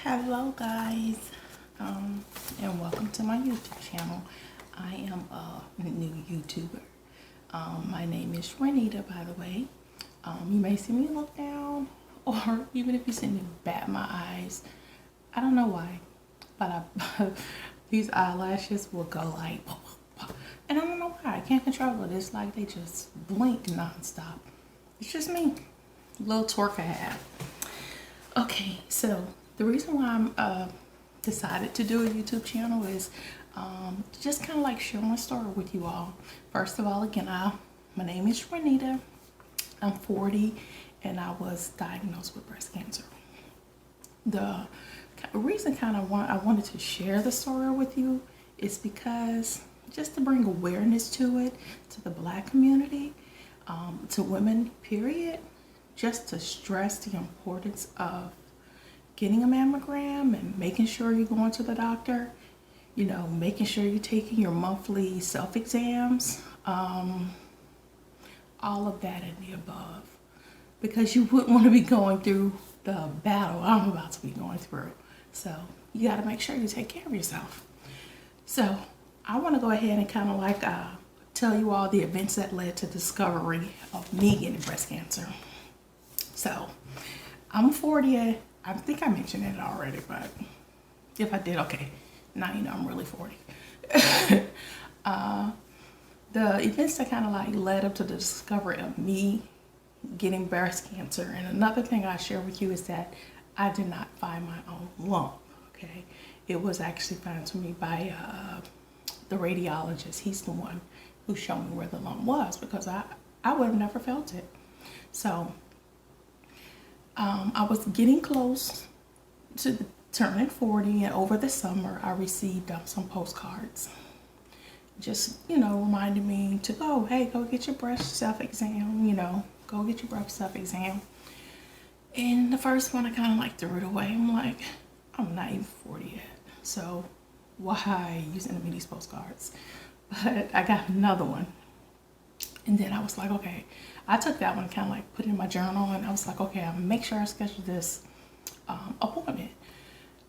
Hello guys, and welcome to my YouTube channel. I am a new YouTuber. My name is Renita, by the way. You may see me look down, or even if you see me bat my eyes. I don't know why, but these eyelashes will go like, and I don't know why. I can't control it. It's like they just blink nonstop. It's just me, little twerk I have. Okay, so the reason why I'm decided to do a YouTube channel is to just kind of like share my story with you all. First of all, again, my name is Renita. I'm 40 and I was diagnosed with breast cancer. The reason I wanted to share the story with you is because just to bring awareness to it, to the Black community, to women, period, just to stress the importance of getting a mammogram and making sure you're going to the doctor, you know, making sure you're taking your monthly self-exams, all of that and the above, because you wouldn't want to be going through the battle I'm about to be going through. So you got to make sure you take care of yourself. So I want to go ahead and kind of like tell you all the events that led to the discovery of me getting breast cancer. So I'm 40. I think I mentioned it already, but if I did, okay. Now you know I'm really 40. The events that kind of like led up to the discovery of me getting breast cancer, and another thing I share with you is that I did not find my own lump, okay? It was actually found to me by the radiologist. He's the one who showed me where the lump was, because I would have never felt it. So I was getting close to turning 40, and over the summer I received some postcards, just, you know, reminding me to go, hey, go get your breast self-exam, you know, go get your breast self-exam. And the first one I kind of like threw it away. I'm like, I'm not even 40 yet, so why are you sending me these postcards? But I got another one, and then I was like, okay, I took that one and kind of like put it in my journal, and I was like, okay, I'll make sure I schedule this appointment.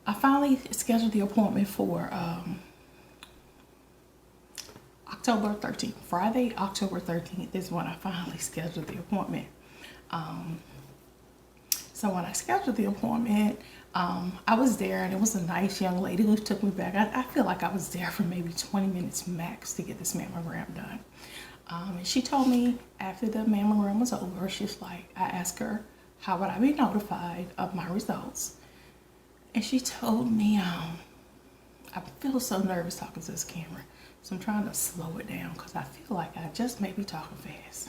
I finally scheduled the appointment for October 13th. Friday, October 13th is when I finally scheduled the appointment. So when I scheduled the appointment, I was there, and it was a nice young lady who took me back. I feel like I was there for maybe 20 minutes max to get this mammogram done. And she told me after the mammogram was over, she's like, I asked her, how would I be notified of my results? And she told me, I feel so nervous talking to this camera, so I'm trying to slow it down because I feel like I just may be talking fast.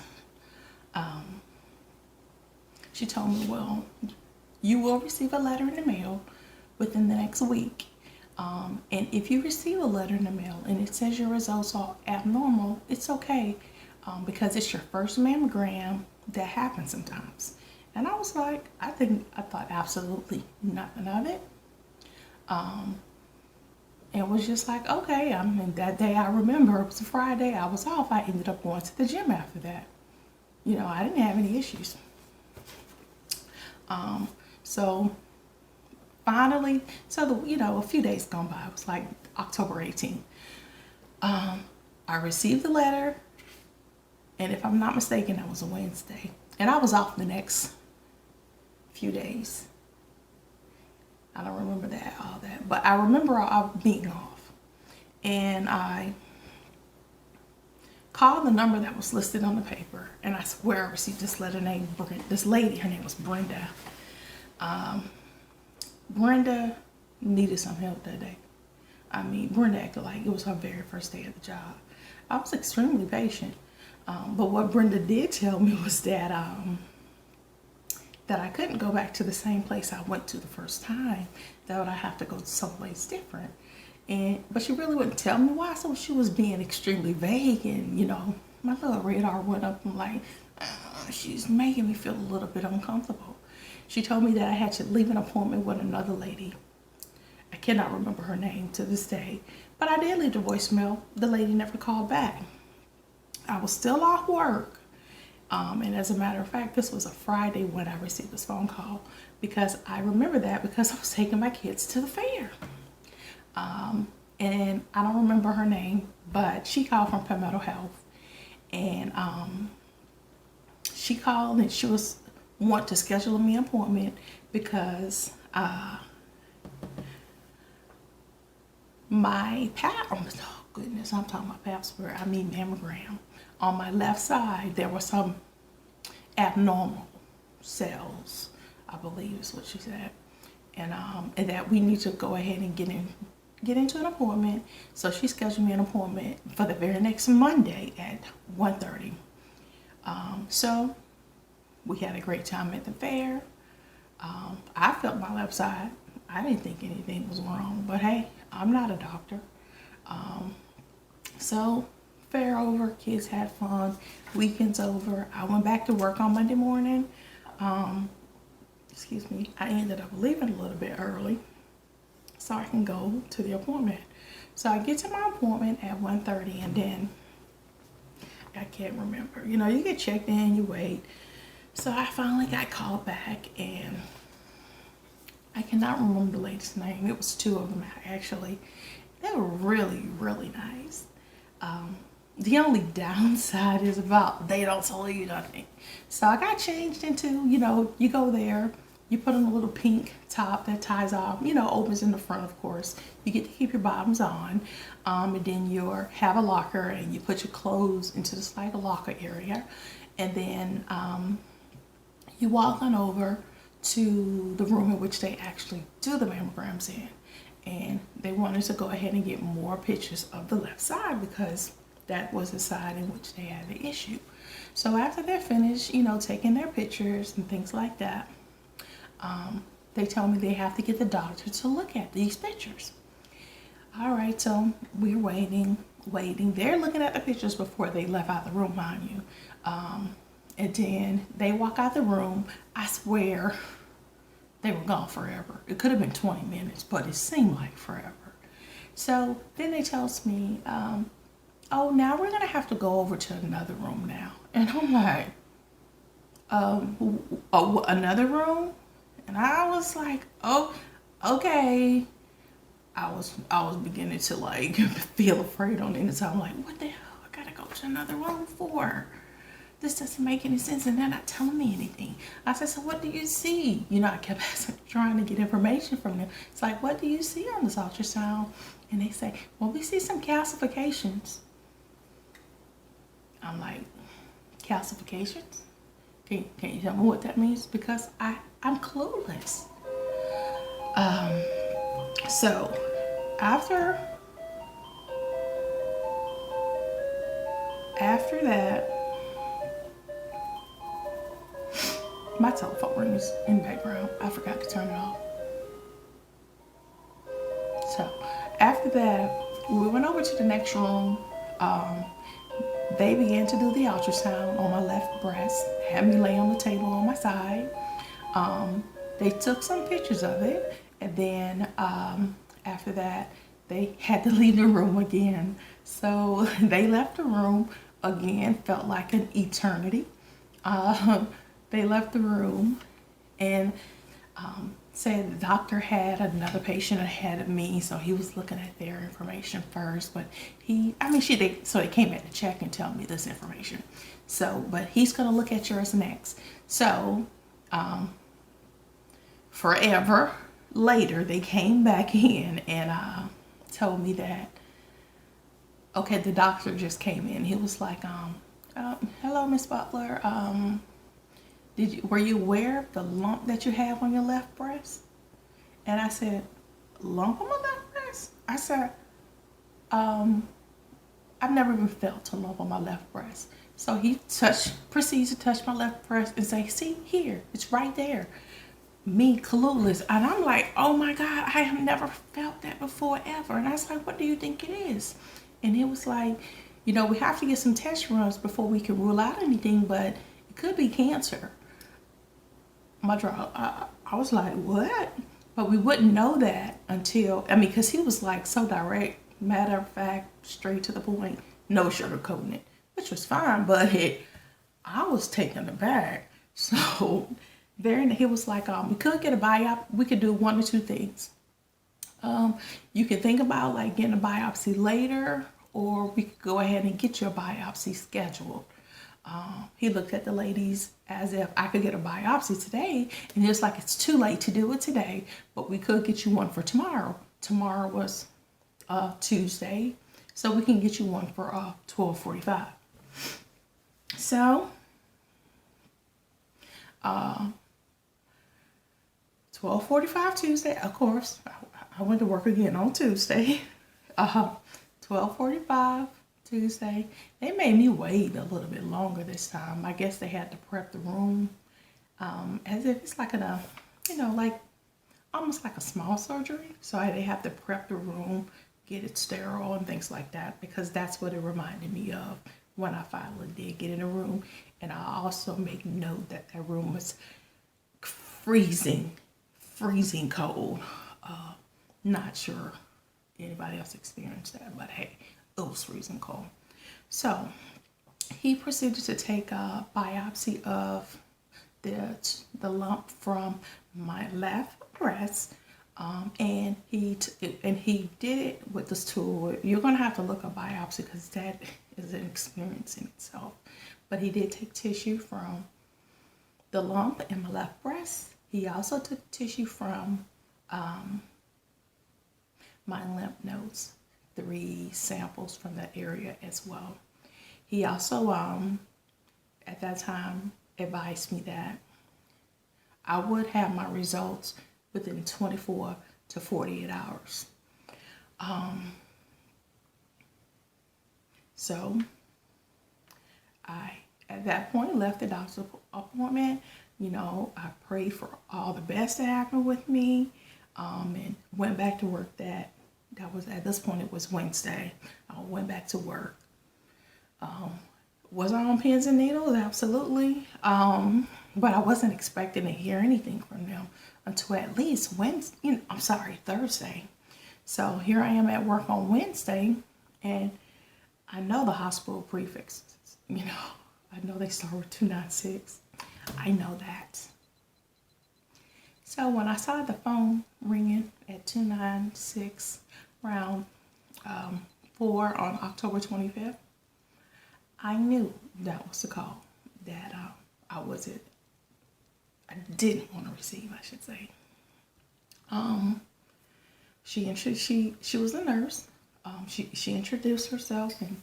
She told me, well, you will receive a letter in the mail within the next week. And if you receive a letter in the mail and it says your results are abnormal, it's okay, because it's your first mammogram. That happens sometimes. And I was like, I thought absolutely nothing of it. And was just like, okay. And that day, I remember, it was a Friday, I was off. I ended up going to the gym after that. You know, I didn't have any issues. So finally, a few days gone by, it was like October 18th. I received the letter, and if I'm not mistaken, that was a Wednesday. And I was off the next few days. I don't remember all that, but I remember I being off. And I called the number that was listed on the paper, and I swear I received this letter named this lady, her name was Brenda. Brenda needed some help that day. I mean, Brenda acted like it was her very first day at the job. I was extremely patient. But what Brenda did tell me was that I couldn't go back to the same place I went to the first time, that I have to go to someplace different. But she really wouldn't tell me why, so she was being extremely vague, and, you know, my little radar went up, and like, she's making me feel a little bit uncomfortable. She told me that I had to leave an appointment with another lady. I cannot remember her name to this day, but I did leave the voicemail. The lady never called back. I was still off work, And as a matter of fact, this was a Friday when I received this phone call, because I remember that because I was taking my kids to the fair. And I don't remember her name, but she called from Palmetto Health. And she called and she was want to schedule me an appointment because my pap, oh goodness, I'm talking about pap smear, I mean mammogram. On my left side, there were some abnormal cells, I believe is what she said. And that we need to go ahead and get into an appointment. So she scheduled me an appointment for the very next Monday at 1:30. So we had a great time at the fair. I felt my left side. I didn't think anything was wrong, but hey, I'm not a doctor. So fair over, kids had fun, weekend's over. I went back to work on Monday morning. Excuse me, I ended up leaving a little bit early so I can go to the appointment. So I get to my appointment at 1:30, and then I can't remember. You know, you get checked in, you wait. So I finally got called back, and I cannot remember the lady's name. It was two of them actually. They were really, really nice. The only downside is about they don't tell you nothing. So I got changed into, you know, you go there, you put on a little pink top that ties off, you know, opens in the front, of course. You get to keep your bottoms on. And then you have a locker, and you put your clothes into this like a locker area. And then you walk on over to the room in which they actually do the mammograms in. And they wanted to go ahead and get more pictures of the left side because that was the side in which they had the issue. So after they're finished, you know, taking their pictures and things like that, they told me they have to get the doctor to look at these pictures. All right, so we're waiting. They're looking at the pictures before they left out the room, mind you. And then they walk out the room. I swear they were gone forever. It could have been 20 minutes, but it seemed like forever. So then they tells me, oh, now we're gonna have to go over to another room now. And I'm like, another room? And I was like, oh, okay. I was beginning to like feel afraid on the inside. I'm like, what the hell? I gotta go to another room for? This doesn't make any sense, and they're not telling me anything. I said, so what do you see? You know, I kept trying to get information from them. It's like, what do you see on this ultrasound? And they say, well, we see some calcifications. I'm like, calcifications? Can you tell me what that means? Because I'm clueless. So after that, my telephone rings in the background. I forgot to turn it off. So after that, we went over to the next room. They began to do the ultrasound on my left breast, had me lay on the table on my side. They took some pictures of it, and then after that, they had to leave the room again. So they left the room again, felt like an eternity. They left the room and said the doctor had another patient ahead of me, so he was looking at their information first. But so they came back to check and tell me this information. So, but he's gonna look at yours next. So, forever later, they came back in and told me that, okay, the doctor just came in. He was like, hello, Miss Butler. Were you aware of the lump that you have on your left breast? And I said, lump on my left breast? I said, I've never even felt a lump on my left breast. So he proceeds to touch my left breast and say, see here, it's right there. Me clueless. And I'm like, oh my God, I have never felt that before ever. And I was like, what do you think it is? And it was like, you know, we have to get some test runs before we can rule out anything, but it could be cancer. I was like, what? But we wouldn't know that until, because he was like so direct, matter of fact, straight to the point, no sugarcoating it, which was fine. But I was taken aback. So there, he was like, we could get a biopsy. We could do one or two things. You could think about like getting a biopsy later, or we could go ahead and get your biopsy scheduled. He looked at the ladies as if I could get a biopsy today, and he was like, it's too late to do it today, but we could get you one for tomorrow. Tomorrow was Tuesday, so we can get you one for 12:45. So 12:45 Tuesday, of course, I went to work again on Tuesday. 12:45 Tuesday. They made me wait a little bit longer this time. I guess they had to prep the room as if it's like like almost like a small surgery. So they have to prep the room, get it sterile and things like that, because that's what it reminded me of when I finally did get in the room. And I also make note that that room was freezing cold. Not sure anybody else experienced that, but hey, it was freezing cold. So he proceeded to take a biopsy of the lump from my left breast, and he did it with this tool. You're gonna have to look at biopsy because that is an experience in itself. But he did take tissue from the lump in my left breast. He also took tissue from my lymph nodes, 3 samples from that area as well. He also, at that time, advised me that I would have my results within 24 to 48 hours. So I, at that point, left the doctor's appointment. I prayed for all the best to happen with me, and went back to work. That was, at this point, it was Wednesday. I went back to work. Was I on pins and needles? Absolutely. But I wasn't expecting to hear anything from them until at least Thursday. So here I am at work on Wednesday, and I know the hospital prefixes. I know they start with 296. I know that. So when I saw the phone ringing at 296 around 4 on October 25th, I knew that was the call that I didn't want to receive, I should say. She was a nurse. She introduced herself and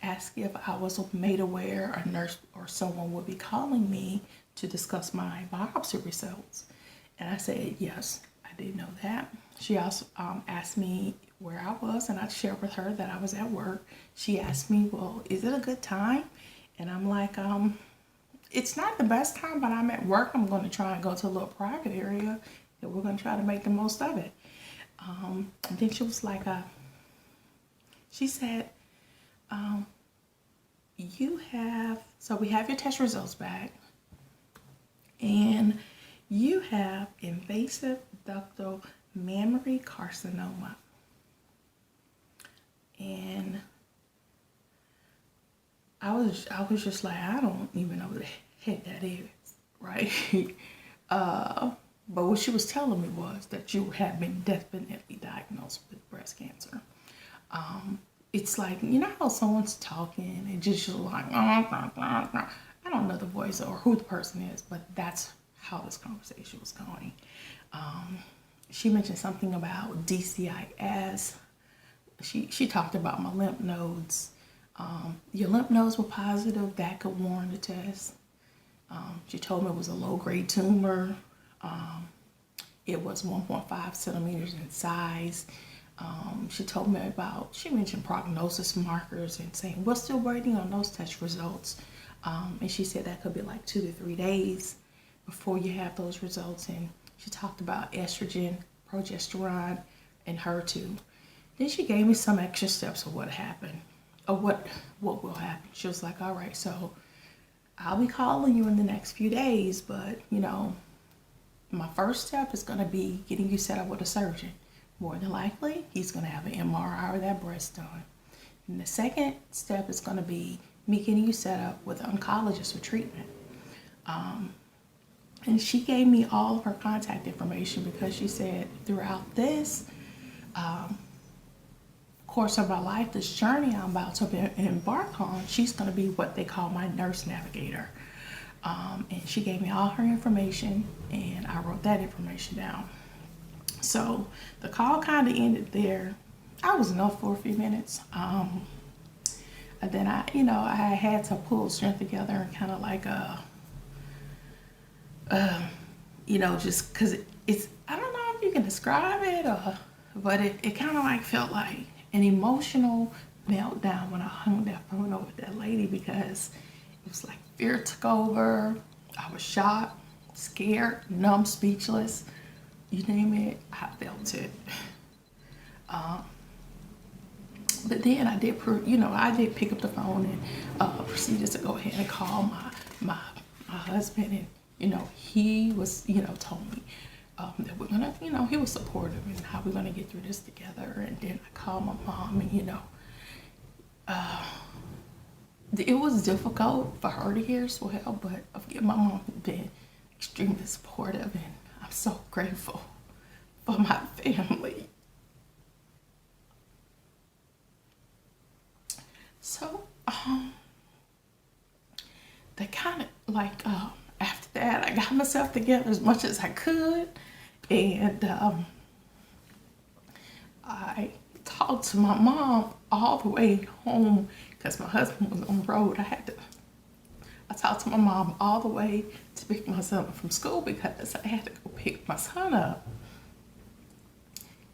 asked if I was made aware a nurse or someone would be calling me to discuss my biopsy results. And I said, yes, I did know that. She also asked me where I was, and I shared with her that I was at work. She asked me, well, is it a good time? And I'm like, it's not the best time, but I'm at work. I'm going to try and go to a little private area, and we're going to try to make the most of it. And then she was like, she said, we have your test results back, and you have invasive ductal mammary carcinoma. And I was just like, I don't even know what the heck that is, right? But what she was telling me was that you have been definitely diagnosed with breast cancer. It's like, how someone's talking and just like, I don't know the voice or who the person is, but that's how this conversation was going. She mentioned something about DCIS. She talked about my lymph nodes. Your lymph nodes were positive. That could warrant a test. She told me it was a low-grade tumor. It was 1.5 centimeters in size. She mentioned prognosis markers and saying, we're still waiting on those test results. And she said that could be like 2 to 3 days before you have those results. And she talked about estrogen, progesterone, and HER2. Then she gave me some extra steps of what happened, or what will happen. She was like, all right, so I'll be calling you in the next few days, but my first step is going to be getting you set up with a surgeon. More than likely, he's going to have an MRI of that breast done. And the second step is going to be, me getting you set up with an oncologist for treatment. And she gave me all of her contact information because she said throughout this course of my life, this journey I'm about to embark on, she's going to be what they call my nurse navigator. And she gave me all her information, and I wrote that information down. So the call kind of ended there. I was enough for a few minutes. And then I had to pull strength together and kind of like, just because it's, I don't know if you can describe it, but it kind of like felt like an emotional meltdown when I hung that phone over that lady, because it was like fear took over. I was shocked, scared, numb, speechless. You name it, I felt it. But then I did pick up the phone and proceeded to go ahead and call my husband, and he was told me that we're gonna, he was supportive and how we're gonna get through this together. And then I called my mom, and it was difficult for her to hear as well, but again, my mom has been extremely supportive, and I'm so grateful for my family. So, they kind of like, after that, I got myself together as much as I could, and I talked to my mom all the way home because my husband was on the road. I talked to my mom all the way to pick my son up from school because I had to go pick my son up.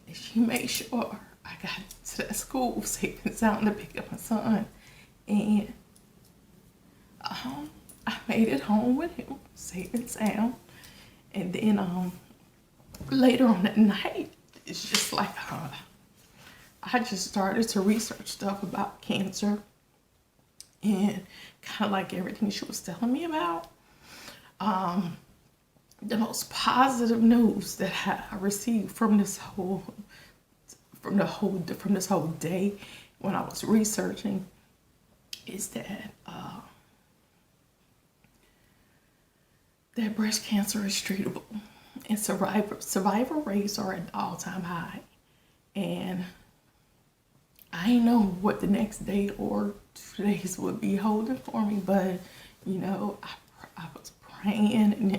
And she made sure I got to that school safe and sound to pick up my son. And I made it home with him safe and sound. And then later on that night, it's just like I just started to research stuff about cancer and kind of like everything she was telling me about. The most positive news that I received from this whole day when I was researching is that that breast cancer is treatable, and survival rates are at an all-time high. And I didn't know what the next day or 2 days would be holding for me, but I was praying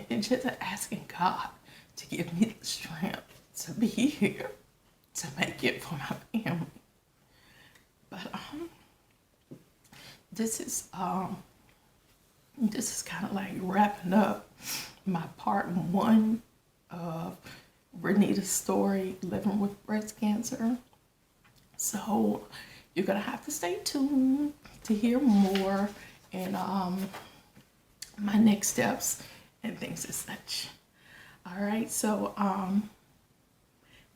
and just asking God to give me the strength to be here to make it for my family. But this is kind of like wrapping up my part 1 of Renita's story, living with breast cancer. So you're gonna have to stay tuned to hear more and my next steps and things as such. All right, so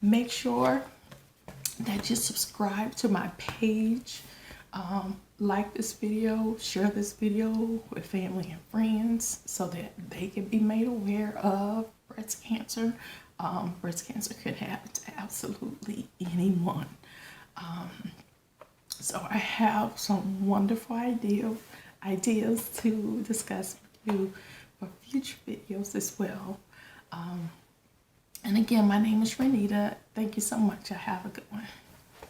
make sure that you subscribe to my page, like this video, share this video with family and friends so that they can be made aware of breast cancer. Breast cancer can happen to absolutely anyone. So I have some wonderful ideas to discuss with you for future videos as well. And again, my name is Renita. Thank you so much. I have a good one.